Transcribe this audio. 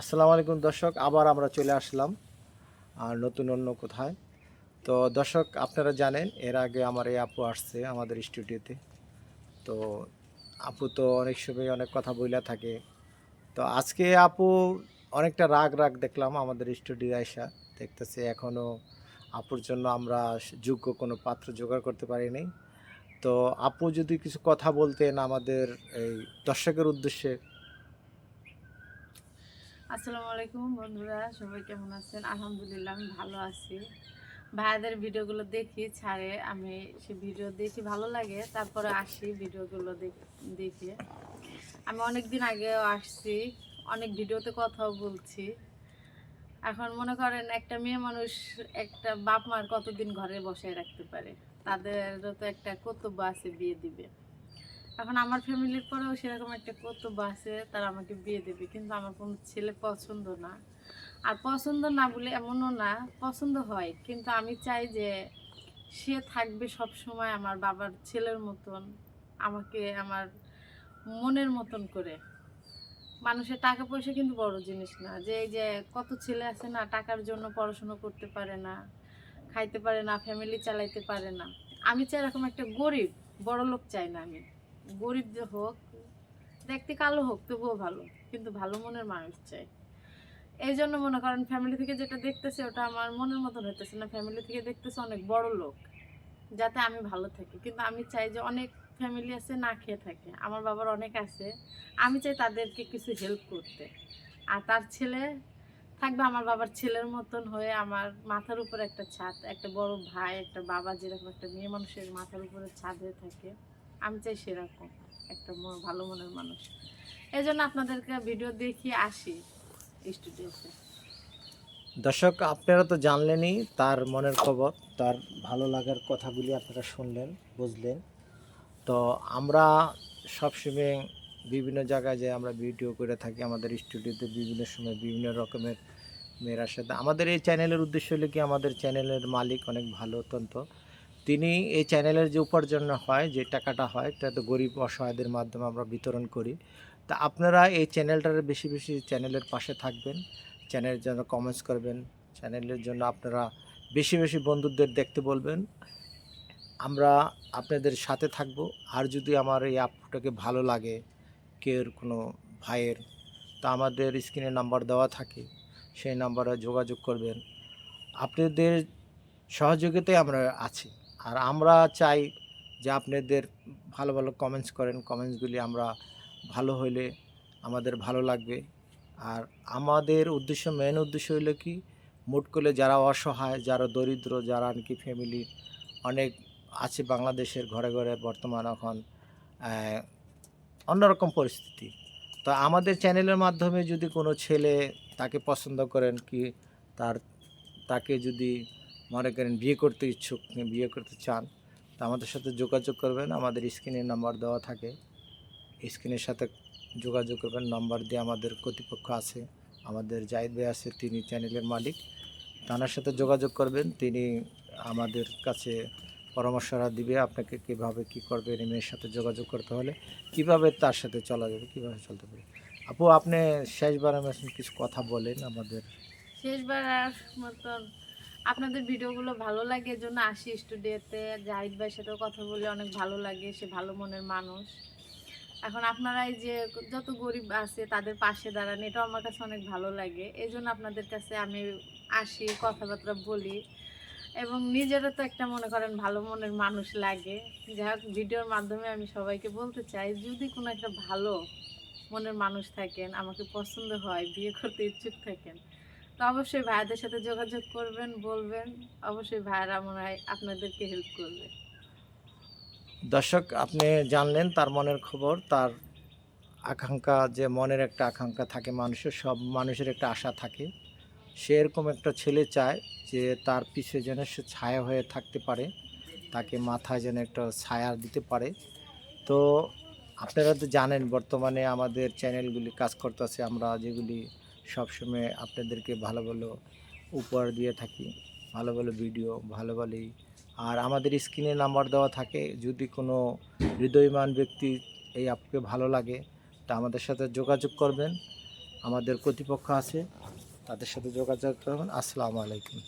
আসসালামু আলাইকুম দর্শক, আবার আমরা চলে আসলাম আর নতুন অন্য কোথায়। তো দর্শক, আপনারা জানেন এর আগে আমার এই আপু আসছে আমাদের স্টুডিওতে। তো আপু তো অনেক সময় অনেক কথা বইলা থাকে। তো আজকে আপু অনেকটা রাগ রাগ দেখলাম আমাদের স্টুডিও আইসা। দেখতেছি এখনও আপুর জন্য আমরা যোগ্য কোনো পাত্র জোগাড় করতে পারিনি। তো আপু যদি কিছু কথা বলতেন আমাদের এই দর্শকের উদ্দেশ্যে। আসসালামু আলাইকুম বন্ধুরা, সবাই কেমন আছেন? আলহামদুলিল্লাহ আমি ভালো আছি। ভাইয়াদের ভিডিওগুলো দেখি ছাড়ে, আমি সে ভিডিও দেখি ভালো লাগে, তারপরে আসি ভিডিওগুলো দেখে। আমি অনেক দিন আগেও আসছি, অনেক ভিডিওতে কথাও বলছি। এখন মনে করেন একটা মেয়ে মানুষ একটা বাপ মার কতদিন ঘরে বসায় রাখতে পারে, তাদেরও তো একটা কর্তব্য আছে, বিয়ে দিবে। এখন আমার ফ্যামিলির পরেও সেরকম একটা কর্তব্য আছে, তারা আমাকে বিয়ে দেবে, কিন্তু আমার কোনো ছেলে পছন্দ না। আর পছন্দ না বলে এমনও না, পছন্দ হয়, কিন্তু আমি চাই যে সে থাকবে সব সময় আমার বাবার ছেলের মতন, আমাকে আমার মনের মতন করে। মানুষের টাকা পয়সা কিন্তু বড় জিনিস না, যে এই যে কত ছেলে আছে না, টাকার জন্য পড়াশোনা করতে পারে না, খাইতে পারে না, ফ্যামিলি চালাইতে পারে না। আমি চাই এরকম একটা গরিব, বড় লোক চাই না আমি। গরিব যে হোক, দেখতে কালো হোক তবুও ভালো, কিন্তু ভালো মনের মানুষ চাই। এই জন্য মনে করেন ফ্যামিলি থেকে যেটা দেখতেছে ওটা আমার মনের মতন হইতেছে না, ফ্যামিলি থেকে দেখতেছে অনেক বড় লোক, যাতে আমি ভালো থাকি। কিন্তু আমি চাই যে অনেক ফ্যামিলি আছে না খেয়ে থাকে, আমার বাবার অনেক আছে, আমি চাই তাদেরকে কিছু হেল্প করতে। আর তার ছেলে থাকবে আমার বাবার ছেলের মতন হয়ে, আমার মাথার উপর একটা ছাদ, একটা বড় ভাই, একটা বাবা যেরকম একটা মেয়ে মানুষের মাথার উপরে ছাদ হয়ে থাকে, আমি চাই সেরকম একটা ভালো মনের মানুষ। এই জন্য আপনাদেরকে ভিডিও দেখিয়ে আসি স্টুডিওতে। দর্শক, আপনারা তো জানলেনই তার মনের খবর, তার ভালো লাগার কথাগুলি আপনারা শুনলেন, বুঝলেন। তো আমরা সবসময় বিভিন্ন জায়গায় যে আমরা ভিডিও করে থাকি আমাদের স্টুডিওতে, বিভিন্ন সময় বিভিন্ন রকমের মেয়েরার সাথে। আমাদের এই চ্যানেলের উদ্দেশ্য হলো কি, আমাদের চ্যানেলের মালিক অনেক ভালো অত্যন্ত। তিনি এই চ্যানেলের যে উপার্জন হয়, যে টাকাটা হয়, এটা তো গরিব অসহায়দের মাধ্যমে আমরা বিতরণ করি। তা আপনারা এই চ্যানেলটার বেশি বেশি চ্যানেলের পাশে থাকবেন, চ্যানেলের জন্য কমেন্টস করবেন, চ্যানেলের জন্য আপনারা বেশি বেশি বন্ধুদের দেখতে বলবেন। আমরা আপনাদের সাথে থাকব। আর যদি আমার এই আপুটাকে ভালো লাগে, কেউ কোনো ভাইয়ের, তা আমাদের স্ক্রিনে নাম্বার দেওয়া থাকে, সেই নাম্বারে যোগাযোগ করবেন। আপনাদের সহযোগিতায় আমরা আছি। আর আমরা চাই যে আপনাদের ভালো ভালো কমেন্টস করেন, কমেন্টসগুলি আমরা ভালো হইলে আমাদের ভালো লাগবে। আর আমাদের উদ্দেশ্য, মেন উদ্দেশ্য হইলো কি, মোট করলে যারা অসহায়, যারা দরিদ্র, যারা আর কি ফ্যামিলি অনেক আছে বাংলাদেশের ঘরে ঘরে বর্তমান এখন অন্যরকম পরিস্থিতি। তো আমাদের চ্যানেলের মাধ্যমে যদি কোনো ছেলে তাকে পছন্দ করেন, কি তার তাকে যদি মনে করেন বিয়ে করতে ইচ্ছুক, বিয়ে করতে চান, তা আমাদের সাথে যোগাযোগ করবেন। আমাদের স্ক্রিনে নাম্বার দেওয়া থাকে, স্ক্রিনের সাথে যোগাযোগ করবেন। নাম্বার দিয়ে আমাদের কর্তৃপক্ষ আছে, আমাদের জাহিদ ভাই আছে, তিনি চ্যানেলের মালিক। তার সাথে যোগাযোগ করবেন, তিনি আমাদের কাছে পরামর্শরা দিবে আপনাকে কীভাবে কী করবেন, এই মেয়ের সাথে যোগাযোগ করতে হলে কীভাবে তার সাথে চলা যাবে, কীভাবে চলতে পারে। আপু, আপনি শেষবারের মতন কিছু কথা বলেন আমাদের। শেষবার আর মতন আপনাদের ভিডিওগুলো ভালো লাগে, এজন্য আসি স্টুডিওতে। জাহিদ ভাইয়ের সাথেও কথা বলে অনেক ভালো লাগে, সে ভালো মনের মানুষ। এখন আপনারা এই যে যত গরিব আছে তাদের পাশে দাঁড়ান, এটাও আমার কাছে অনেক ভালো লাগে। এই জন্য আপনাদের কাছে আমি আসি, কথাবার্তা বলি, এবং নিজেরও তো একটা মনে করেন ভালো মনের মানুষ লাগে। যাই হোক, ভিডিওর মাধ্যমে আমি সবাইকে বলতে চাই, যদি কোনো একটা ভালো মনের মানুষ থাকেন, আমাকে পছন্দ হয়, বিয়ে করতে ইচ্ছুক থাকেন, তো অবশ্যই ভাইয়াদের সাথে যোগাযোগ করবেন, বলবেন। অবশ্যই ভাইয়ারা মনে হয় আপনাদেরকে হেল্প করবে। দর্শক, আপনি জানলেন তার মনের খবর, তার আকাঙ্ক্ষা, যে মনের একটা আকাঙ্ক্ষা থাকে মানুষের, সব মানুষের একটা আশা থাকে। সে এরকম একটা ছেলে চায় যে তার পিছে যেন সে ছায়া হয়ে থাকতে পারে, তাকে মাথায় যেন একটা ছায়া দিতে পারে। তো আপনারা তো জানেন বর্তমানে আমাদের চ্যানেলগুলি কাজ করতেছে, আমরা যেগুলি সবসময় আপনাদেরকে ভালো ভালো উপহার দিয়ে থাকি, ভালো ভালো ভিডিও, ভালো ভালোই। আর আমাদের স্ক্রিনে নাম্বার দেওয়া থাকে, যদি কোনো হৃদয়মান ব্যক্তি এই অ্যাপকে ভালো লাগে তা আমাদের সাথে যোগাযোগ করবেন। আমাদের কর্তৃপক্ষ আছে, তাদের সাথে যোগাযোগ করুন। আসসালামু আলাইকুম।